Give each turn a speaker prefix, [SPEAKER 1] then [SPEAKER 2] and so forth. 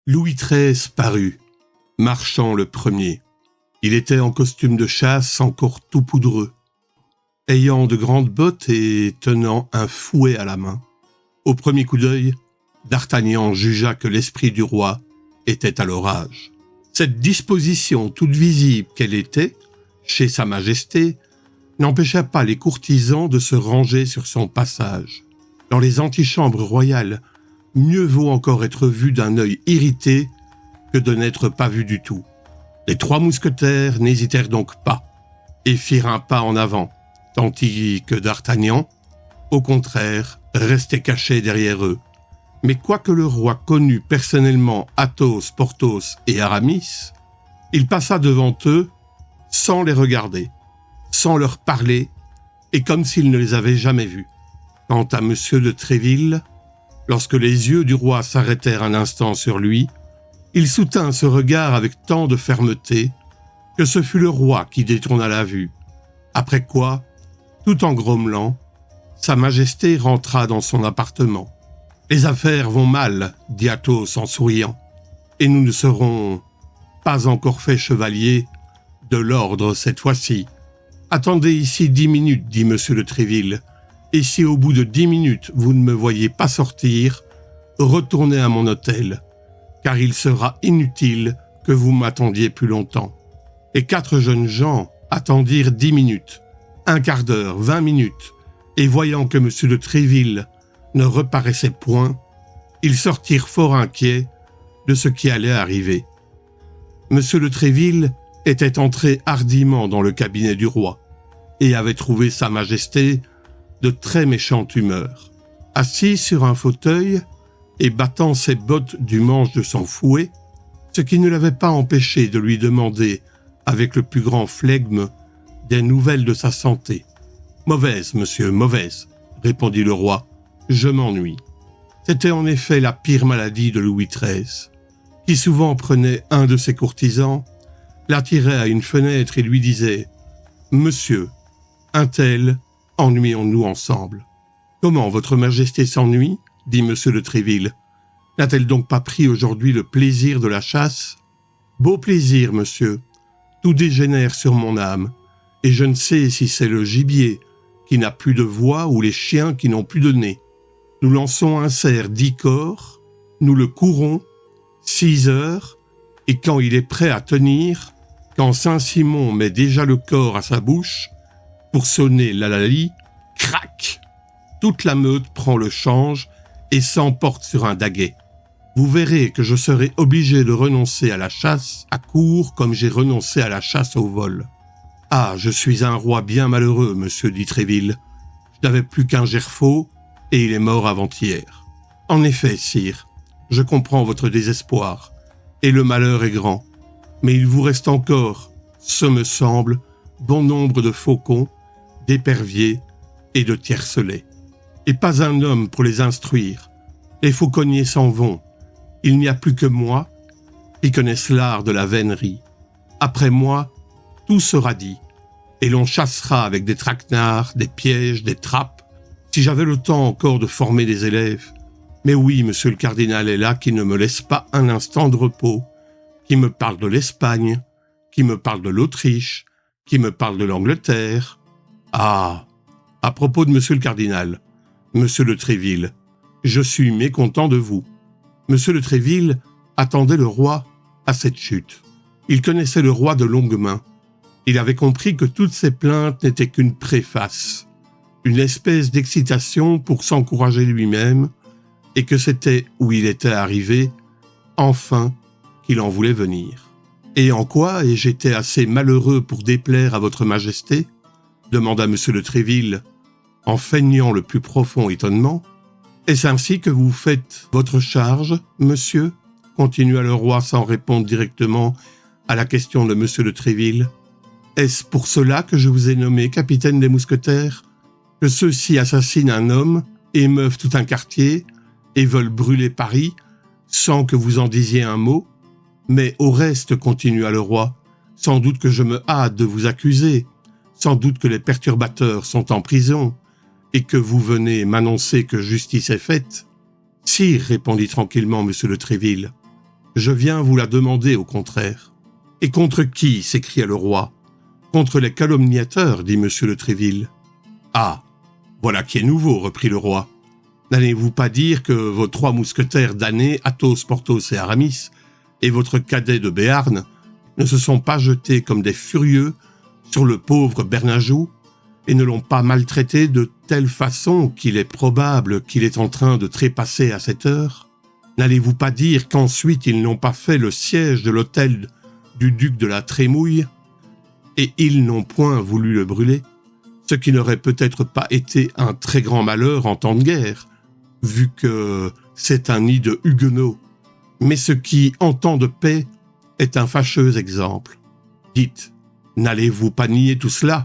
[SPEAKER 1] Louis XIII parut, marchant le premier. Il était en costume de chasse encore tout poudreux, ayant de grandes bottes et tenant un fouet à la main. Au premier coup d'œil, D'Artagnan jugea que l'esprit du roi était à l'orage. Cette disposition toute visible qu'elle était, chez Sa Majesté, n'empêcha pas les courtisans de se ranger sur son passage. Dans les antichambres royales, mieux vaut encore être vu d'un œil irrité que de n'être pas vu du tout. Les 3 mousquetaires n'hésitèrent donc pas et firent un pas en avant, tandis que D'Artagnan, au contraire, restait caché derrière eux. Mais quoique le roi connût personnellement Athos, Porthos et Aramis, il passa devant eux sans les regarder, sans leur parler et comme s'il ne les avait jamais vus. Quant à M. de Tréville, lorsque les yeux du roi s'arrêtèrent un instant sur lui, il soutint ce regard avec tant de fermeté que ce fut le roi qui détourna la vue. Après quoi, tout en grommelant, Sa Majesté rentra dans son appartement. « Les affaires vont mal, dit Athos en souriant, et nous ne serons pas encore faits chevaliers de l'ordre cette fois-ci. Attendez ici 10 minutes, dit M. de Tréville, et si au bout de 10 minutes vous ne me voyez pas sortir, retournez à mon hôtel, car il sera inutile que vous m'attendiez plus longtemps. » Et 4 jeunes gens attendirent 10 minutes, un quart d'heure, 20 minutes, et voyant que M. de Tréville ne reparaissait point, ils sortirent fort inquiets de ce qui allait arriver. M. de Tréville était entré hardiment dans le cabinet du roi et avait trouvé Sa Majesté de très méchante humeur. Assis sur un fauteuil et battant ses bottes du manche de son fouet, ce qui ne l'avait pas empêché de lui demander avec le plus grand flegme des nouvelles de sa santé. « Mauvaise, monsieur, mauvaise, » répondit le roi. « Je m'ennuie. » C'était en effet la pire maladie de Louis XIII, qui souvent prenait un de ses courtisans, l'attirait à une fenêtre et lui disait « Monsieur, un tel, ennuyons-nous ensemble. »« Comment, votre majesté s'ennuie ?» dit M. de Tréville. « N'a-t-elle donc pas pris aujourd'hui le plaisir de la chasse ?»« Beau plaisir, monsieur. Tout dégénère sur mon âme, et je ne sais si c'est le gibier qui n'a plus de voix ou les chiens qui n'ont plus de nez. Nous lançons un cerf 10 cors, nous le courons 6 heures, et quand il est prêt à tenir, quand Saint-Simon met déjà le cor à sa bouche, pour sonner l'alali, crac, toute la meute prend le change et s'emporte sur un daguet. Vous verrez que je serai obligé de renoncer à la chasse à courre comme j'ai renoncé à la chasse au vol. Ah, je suis un roi bien malheureux, monsieur dit Tréville. Je n'avais plus qu'un gerfaut, et il est mort avant-hier. En effet, sire, je comprends votre désespoir, et le malheur est grand. Mais il vous reste encore, ce me semble, bon nombre de faucons, d'éperviers et de tiercelets. Et pas un homme pour les instruire. Les fauconniers s'en vont. Il n'y a plus que moi, qui connaissent l'art de la vénerie. Après moi, tout sera dit, et l'on chassera avec des traquenards, des pièges, des trappes, si j'avais le temps encore de former des élèves. Mais oui, monsieur le cardinal est là qui ne me laisse pas un instant de repos, qui me parle de l'Espagne, qui me parle de l'Autriche, qui me parle de l'Angleterre. Ah, à propos de monsieur le cardinal, monsieur de Tréville, je suis mécontent de vous. Monsieur de Tréville attendait le roi à cette chute. Il connaissait le roi de longue main. Il avait compris que toutes ces plaintes n'étaient qu'une préface, une espèce d'excitation pour s'encourager lui-même, et que c'était où il était arrivé, enfin, qu'il en voulait venir. « Et en quoi ai-je été assez malheureux pour déplaire à votre majesté ?» demanda M. de Tréville, en feignant le plus profond étonnement. « Est-ce ainsi que vous faites votre charge, monsieur ?» continua le roi sans répondre directement à la question de M. de Tréville. « Est-ce pour cela que je vous ai nommé capitaine des mousquetaires? Que ceux-ci assassinent un homme, émeuvent tout un quartier et veulent brûler Paris sans que vous en disiez un mot? Mais au reste, continua le roi, sans doute que je me hâte de vous accuser, sans doute que les perturbateurs sont en prison et que vous venez m'annoncer que justice est faite. »« Sire, répondit tranquillement M. de Tréville, Je viens vous la demander au contraire. »« Et contre qui ?» s'écria le roi. « Contre les calomniateurs, dit monsieur de Tréville. »« Ah, voilà qui est nouveau, reprit le roi. N'allez-vous pas dire que vos 3 mousquetaires damnés, Athos, Porthos et Aramis, et votre cadet de Béarn, ne se sont pas jetés comme des furieux sur le pauvre Bernajoux et ne l'ont pas maltraité de telle façon qu'il est probable qu'il est en train de trépasser à cette heure? N'allez-vous pas dire qu'ensuite ils n'ont pas fait le siège de l'hôtel du duc de la Trémouille et ils n'ont point voulu le brûler, ce qui n'aurait peut-être pas été un très grand malheur en temps de guerre, vu que c'est un nid de huguenots, mais ce qui, en temps de paix, est un fâcheux exemple. Dites, n'allez-vous pas nier tout cela ?